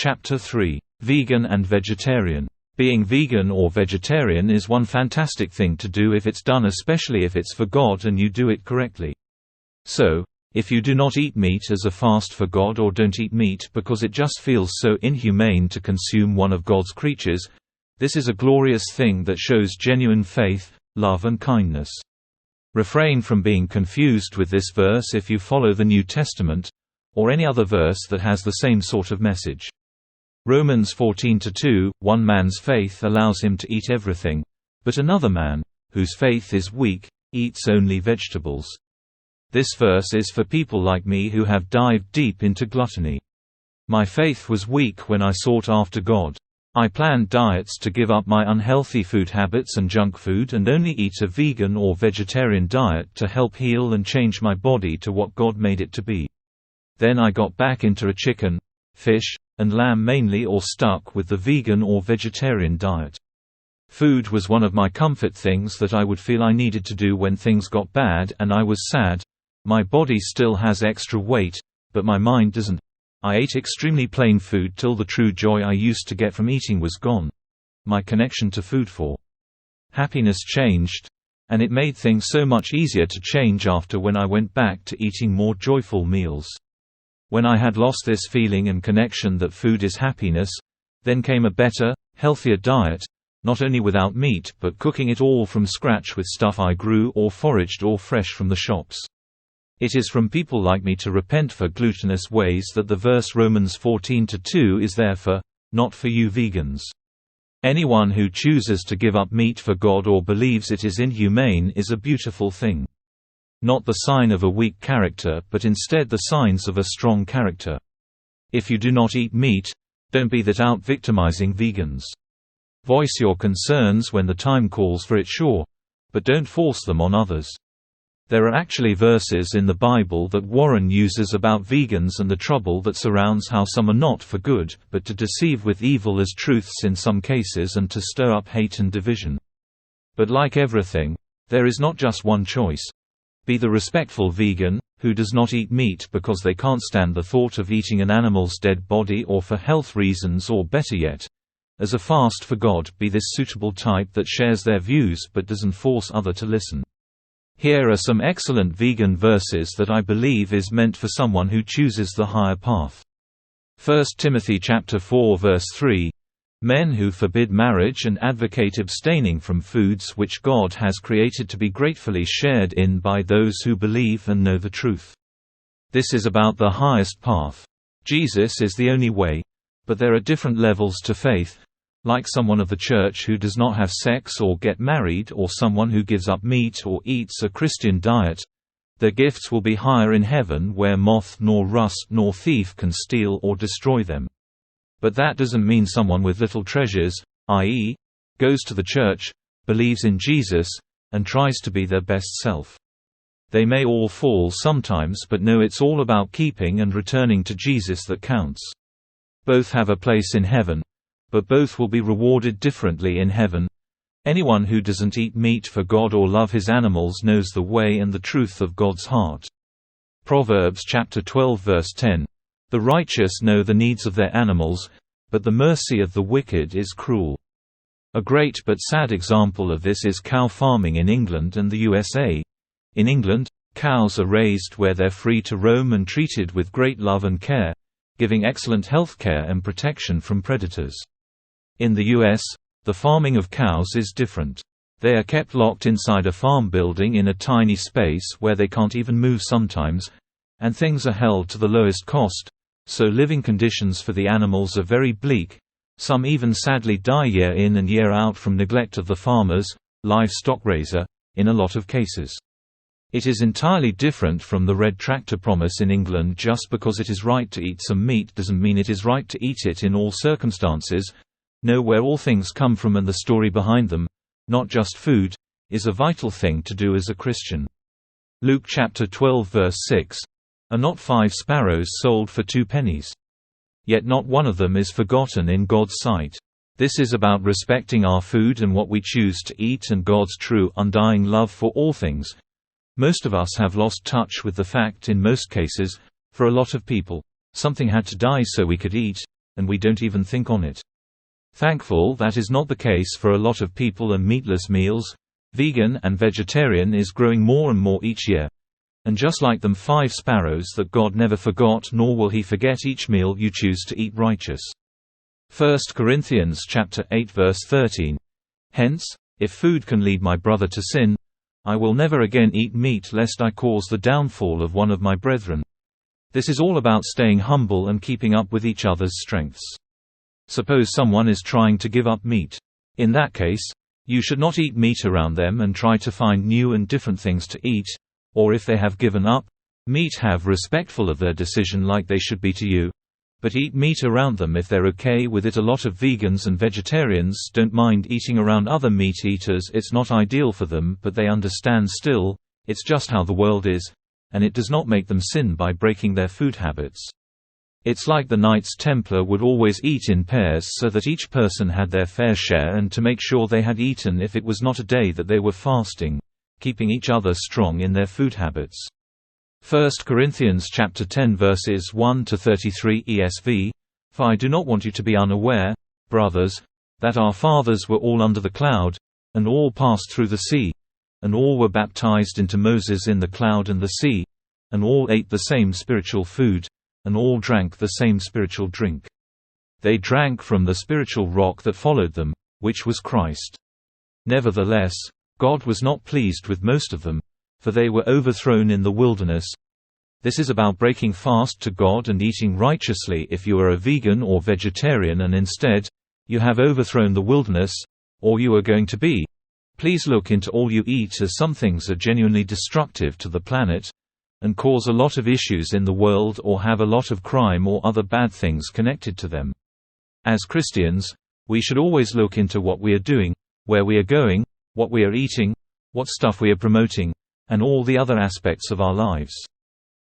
Chapter 3. Vegan and Vegetarian. Being vegan or vegetarian is one fantastic thing to do if it's done, especially if it's for God and you do it correctly. So, if you do not eat meat as a fast for God, or don't eat meat because it just feels so inhumane to consume one of God's creatures, this is a glorious thing that shows genuine faith, love and kindness. Refrain from being confused with this verse if you follow the New Testament, or any other verse that has the same sort of message. Romans 14:2, one man's faith allows him to eat everything, but another man, whose faith is weak, eats only vegetables. This verse is for people like me who have dived deep into gluttony. My faith was weak when I sought after God. I planned diets to give up my unhealthy food habits and junk food and only eat a vegan or vegetarian diet to help heal and change my body to what God made it to be. Then I got back into a chicken, fish, and lamb mainly, or stuck with the vegan or vegetarian diet. Food was one of my comfort things that I would feel I needed to do when things got bad and I was sad. My body still has extra weight, but my mind doesn't. I ate extremely plain food till the true joy I used to get from eating was gone. My connection to food for happiness changed, and it made things so much easier to change after when I went back to eating more joyful meals. When I had lost this feeling and connection that food is happiness, then came a better, healthier diet, not only without meat but cooking it all from scratch with stuff I grew or foraged or fresh from the shops. It is from people like me to repent for glutinous ways that the verse Romans 14:2 is there for, not for you vegans. Anyone who chooses to give up meat for God or believes it is inhumane is a beautiful thing. Not the sign of a weak character, but instead the signs of a strong character. If you do not eat meat, don't be that out victimizing vegans. Voice your concerns when the time calls for it, sure, but don't force them on others. There are actually verses in the Bible that Warren uses about vegans and the trouble that surrounds how some are not for good, but to deceive with evil as truths in some cases and to stir up hate and division. But like everything, there is not just one choice. Be the respectful vegan, who does not eat meat because they can't stand the thought of eating an animal's dead body or for health reasons, or better yet, as a fast for God, be this suitable type that shares their views but doesn't force others to listen. Here are some excellent vegan verses that I believe is meant for someone who chooses the higher path. 1 Timothy chapter 4 verse 3, men who forbid marriage and advocate abstaining from foods which God has created to be gratefully shared in by those who believe and know the truth. This is about the highest path. Jesus is the only way, but there are different levels to faith. Like someone of the church who does not have sex or get married, or someone who gives up meat or eats a Christian diet, their gifts will be higher in heaven, where moth nor rust nor thief can steal or destroy them. But that doesn't mean someone with little treasures, i.e., goes to the church, believes in Jesus, and tries to be their best self. They may all fall sometimes, but know it's all about keeping and returning to Jesus that counts. Both have a place in heaven, but both will be rewarded differently in heaven. Anyone who doesn't eat meat for God or love his animals knows the way and the truth of God's heart. Proverbs chapter 12 verse 10, the righteous know the needs of their animals, but the mercy of the wicked is cruel. A great but sad example of this is cow farming in England and the USA. In England, cows are raised where they're free to roam and treated with great love and care, giving excellent health care and protection from predators. In the US, the farming of cows is different. They are kept locked inside a farm building in a tiny space where they can't even move sometimes, and things are held to the lowest cost, so living conditions for the animals are very bleak. Some even sadly die year in and year out from neglect of the farmers, livestock raiser, in a lot of cases. It is entirely different from the red tractor promise in England. Just because it is right to eat some meat doesn't mean it is right to eat it in all circumstances. Know where all things come from and the story behind them, not just food, is a vital thing to do as a Christian. Luke chapter 12 verse 6, are not 5 sparrows sold for 2 pennies? Yet not one of them is forgotten in God's sight. This is about respecting our food and what we choose to eat and God's true undying love for all things. Most of us have lost touch with the fact in most cases, for a lot of people, something had to die so we could eat, and we don't even think on it. Thankful that is not the case for a lot of people, and meatless meals, vegan and vegetarian, is growing more and more each year. And just like them 5 sparrows that God never forgot, nor will he forget each meal you choose to eat righteous. 1 Corinthians chapter 8 verse 13. Hence, if food can lead my brother to sin, I will never again eat meat lest I cause the downfall of one of my brethren. This is all about staying humble and keeping up with each other's strengths. Suppose someone is trying to give up meat. In that case, you should not eat meat around them and try to find new and different things to eat. Or if they have given up meat, have respectful of their decision like they should be to you, but eat meat around them if they're okay with it. A lot of vegans and vegetarians don't mind eating around other meat eaters. It's not ideal for them, but they understand still, it's just how the world is, and it does not make them sin by breaking their food habits. It's like the Knights Templar would always eat in pairs so that each person had their fair share, and to make sure they had eaten if it was not a day that they were fasting, keeping each other strong in their food habits. 1 Corinthians chapter 10 verses 1 to 33 ESV. For I do not want you to be unaware, brothers, that our fathers were all under the cloud, and all passed through the sea, and all were baptized into Moses in the cloud and the sea, and all ate the same spiritual food, and all drank the same spiritual drink. They drank from the spiritual rock that followed them, which was Christ. Nevertheless, God was not pleased with most of them, for they were overthrown in the wilderness. This is about breaking fast to God and eating righteously. If you are a vegan or vegetarian and instead, you have overthrown the wilderness, or you are going to be, please look into all you eat, as some things are genuinely destructive to the planet, and cause a lot of issues in the world, or have a lot of crime or other bad things connected to them. As Christians, we should always look into what we are doing, where we are going, what we are eating, what stuff we are promoting, and all the other aspects of our lives.